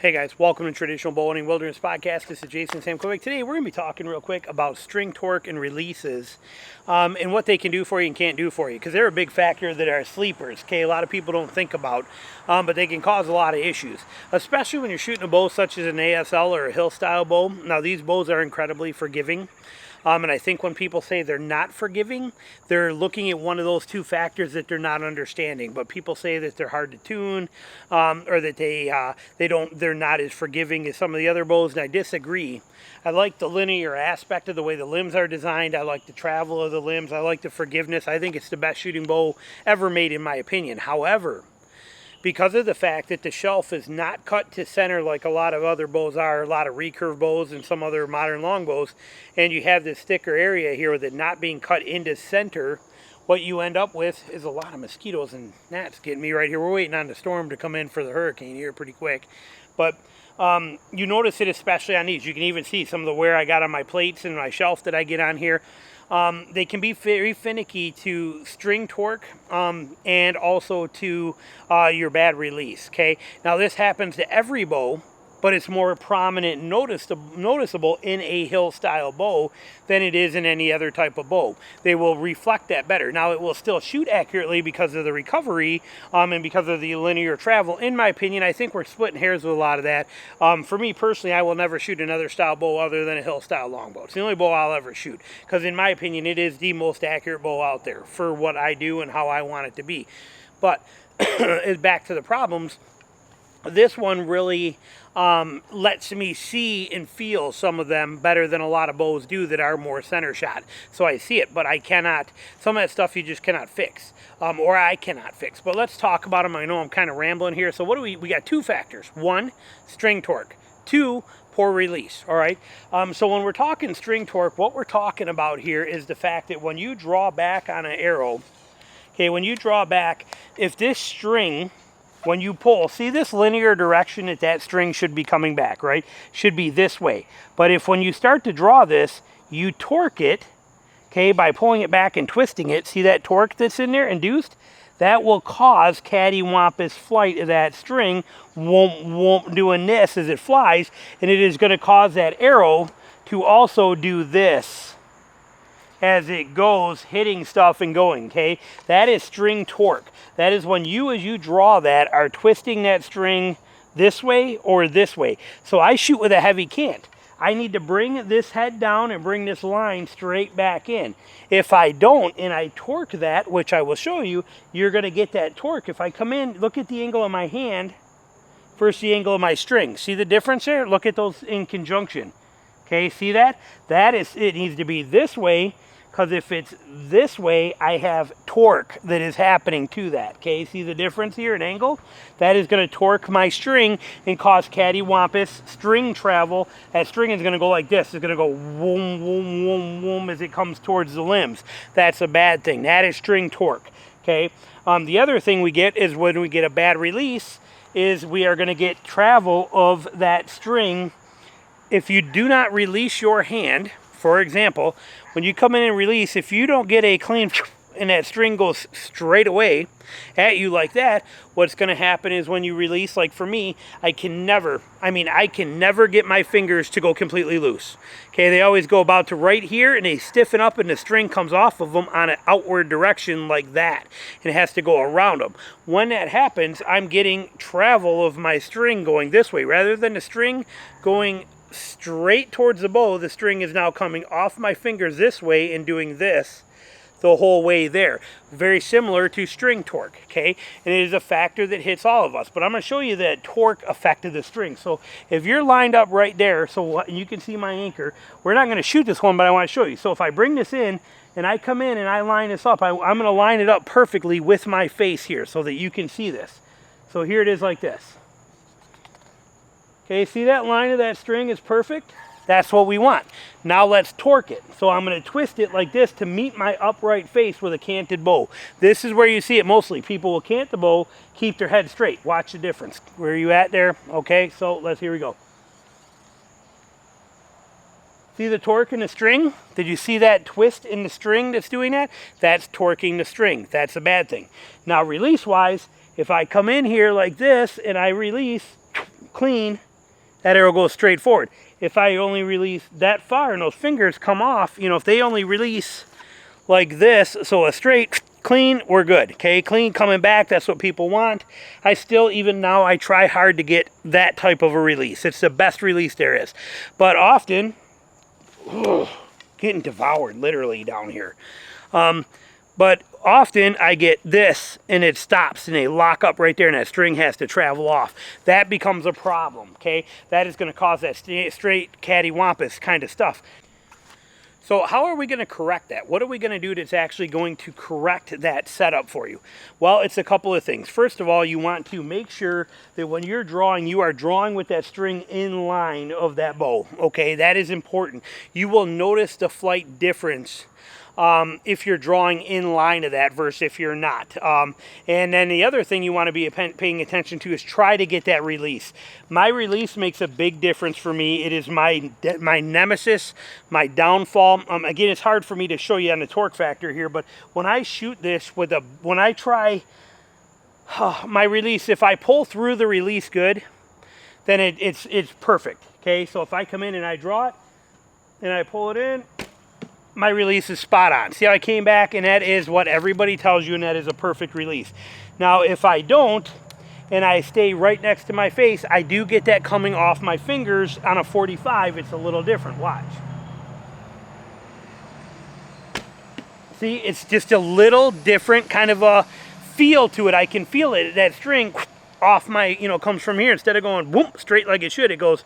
Hey guys, welcome to Traditional Bowhunting Wilderness Podcast. This is Jason Samkovic. Today we're going to be talking real quick about string torque and releases and what they can do for you and can't do for you, because they're a big factor that are sleepers. Okay, a lot of people don't think about, but they can cause a lot of issues, especially when you're shooting a bow such as an ASL or a hill style bow. Now these bows are incredibly forgiving. And I think when people say they're not forgiving, they're looking at one of those two factors that they're not understanding. But people say that they're hard to tune, or that they're not as forgiving as some of the other bows, and I disagree. I like the linear aspect of the way the limbs are designed. I like the travel of the limbs. I like the forgiveness. I think it's the best shooting bow ever made, in my opinion. However, because of the fact that the shelf is not cut to center like a lot of other bows are, a lot of recurve bows and some other modern longbows, and you have this thicker area here with it not being cut into center, what you end up with is a lot of mosquitoes and gnats getting me right here. We're waiting on the storm to come in for the hurricane here pretty quick. But you notice it especially on these. You can even see some of the wear I got on my plates and my shelf that I get on here. They can be very finicky to string torque and also to your bad release. Okay, now this happens to every bow, but it's more prominent and noticeable in a hill style bow than it is in any other type of bow. They will reflect that better. Now it will still shoot accurately because of the recovery and because of the linear travel. In my opinion, I think we're splitting hairs with a lot of that. For me personally, I will never shoot another style bow other than a hill style longbow. It's the only bow I'll ever shoot, because in my opinion it is the most accurate bow out there for what I do and how I want it to be. But back to the problems. This one really lets me see and feel some of them better than a lot of bows do that are more center shot. So I see it, but I cannot, some of that stuff you just cannot fix, or I cannot fix. But let's talk about them. I know I'm kind of rambling here. So what do we got two factors. One, string torque. Two, poor release. All right. So when we're talking string torque, what we're talking about here is the fact that when you draw back on an arrow, okay, when you draw back, if this string, when you pull, see this linear direction that string should be coming back, right? Should be this way. But if when you start to draw this, you torque it, okay, by pulling it back and twisting it, see that torque that's in there induced? That will cause cattywampus flight of that string, won't doing this as it flies, and it is going to cause that arrow to also do this as it goes, hitting stuff and going, okay? That is string torque. That is when you, as you draw that, are twisting that string this way or this way. So I shoot with a heavy cant. I need to bring this head down and bring this line straight back in. If I don't, and I torque that, which I will show you, you're gonna get that torque. If I come in, look at the angle of my hand versus the angle of my string. See the difference there? Look at those in conjunction. Okay, see that? That is, it needs to be this way, because if it's this way, I have torque that is happening to that. Okay, see the difference here in angle? That is going to torque my string and cause cattywampus string travel. That string is going to go like this. It's going to go whoom, whoom, whoom, whoom as it comes towards the limbs. That's a bad thing. That is string torque. Okay. The other thing we get is when we get a bad release is we are going to get travel of that string. If you do not release your hand, for example, when you come in and release, if you don't get a clean and that string goes straight away at you like that, what's going to happen is when you release, like for me, I can never get my fingers to go completely loose. Okay, they always go about to right here and they stiffen up and the string comes off of them on an outward direction like that. And it has to go around them. When that happens, I'm getting travel of my string going this way. Rather than the string going straight towards the bow, the string is now coming off my fingers this way and doing this the whole way there. Very similar to string torque, okay? And it is a factor that hits all of us. But I'm going to show you that torque effect of the string. So if you're lined up right there, so you can see my anchor, we're not going to shoot this one, but I want to show you. So if I bring this in and I come in and I line this up, I'm going to line it up perfectly with my face here so that you can see this. So here it is like this. Okay, see that line of that string is perfect? That's what we want. Now let's torque it. So I'm going to twist it like this to meet my upright face with a canted bow. This is where you see it mostly. People will cant the bow, keep their head straight. Watch the difference. Where are you at there? Okay, so here we go. See the torque in the string? Did you see that twist in the string that's doing that? That's torquing the string. That's a bad thing. Now release-wise, if I come in here like this and I release clean, that arrow goes straight forward. If I only release that far and those fingers come off, you know, if they only release like this, so a straight, clean, we're good, okay? Clean coming back, that's what people want. I still, even now, I try hard to get that type of a release. It's the best release there is. But often, getting devoured literally down here. But often I get this and it stops and they lock up right there and that string has to travel off. That becomes a problem, okay? That is going to cause that straight cattywampus kind of stuff. So how are we going to correct that? What are we going to do that's actually going to correct that setup for you? Well, it's a couple of things. First of all, you want to make sure that when you're drawing, you are drawing with that string in line of that bow. Okay, that is important. You will notice the flight difference if you're drawing in line of that versus if you're not. And then the other thing you want to be paying attention to is try to get that release. My release makes a big difference for me. It is my nemesis, my downfall. Again, it's hard for me to show you on the torque factor here, but when I shoot this with when I try my release, if I pull through the release good, then it's perfect. Okay, so if I come in and I draw it and I pull it in, my release is spot on. See how I came back? And that is what everybody tells you, and that is a perfect release. Now, if I don't, and I stay right next to my face, I do get that coming off my fingers. On a 45, it's a little different. Watch. See, it's just a little different kind of a feel to it. I can feel it. That string off my, you know, comes from here. Instead of going boom, straight like it should, it goes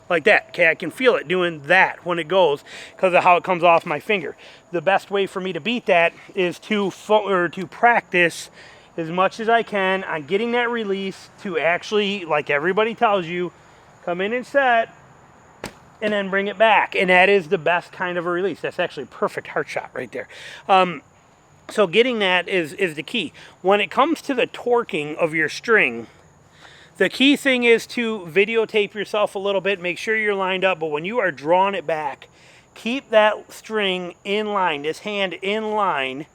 like that. Okay, I can feel it doing that when it goes because of how it comes off my finger. The best way for me to beat that is to practice as much as I can on getting that release to actually, like everybody tells you, come in and set and then bring it back. And that is the best kind of a release. That's actually a perfect heart shot right there. So getting that is the key. When it comes to the torquing of your string, the key thing is to videotape yourself a little bit, make sure you're lined up, but when you are drawing it back, keep that string in line, this hand in line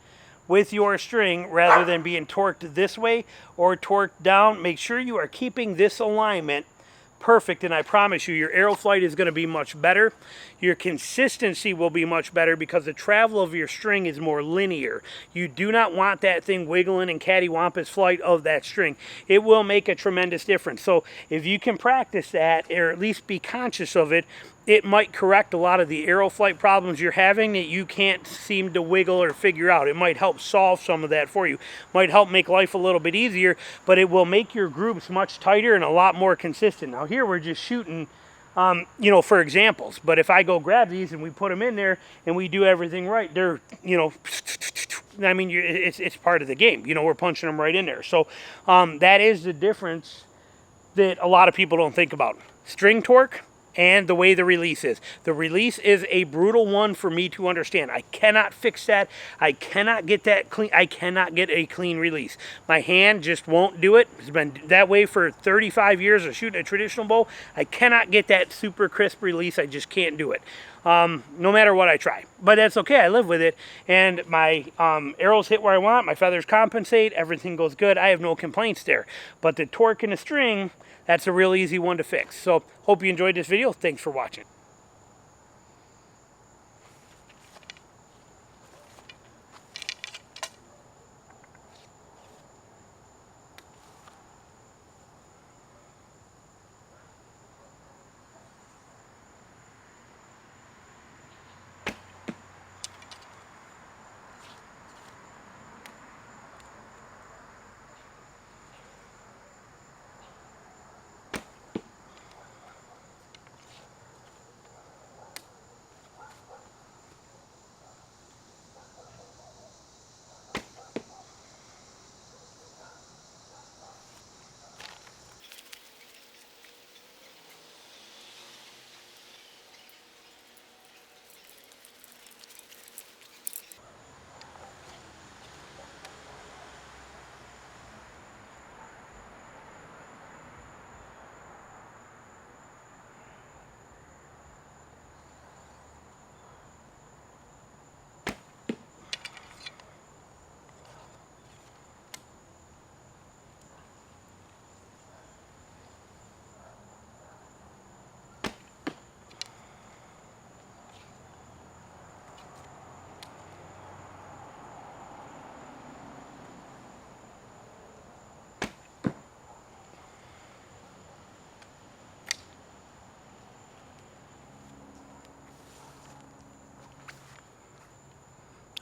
with your string rather than being torqued this way or torqued down. Make sure you are keeping this alignment perfect, and I promise you, your arrow flight is going to be much better. Your consistency will be much better because the travel of your string is more linear. You do not want that thing wiggling and cattywampus flight of that string. It will make a tremendous difference. So if you can practice that, or at least be conscious of it, it might correct a lot of the arrow flight problems you're having that you can't seem to wiggle or figure out. It might help solve some of that for you. Might help make life a little bit easier, but it will make your groups much tighter and a lot more consistent. Now here we're just shooting, you know, for examples. But if I go grab these and we put them in there and we do everything right, they're, you know, I mean, it's part of the game. You know, we're punching them right in there. So that is the difference that a lot of people don't think about. String torque and the way the release is. The release is a brutal one for me to understand. I cannot fix that. I cannot get that clean. I cannot get a clean release. My hand just won't do it. It's been that way for 35 years of shooting a traditional bow. I cannot get that super crisp release. I just can't do it. No matter what I try. But that's okay. I live with it. And my arrows hit where I want. My feathers compensate. Everything goes good. I have no complaints there. But the torque and the string, that's a real easy one to fix. So hope you enjoyed this video. Thanks for watching.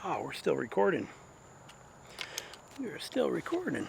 Oh, we're still recording. We're still recording.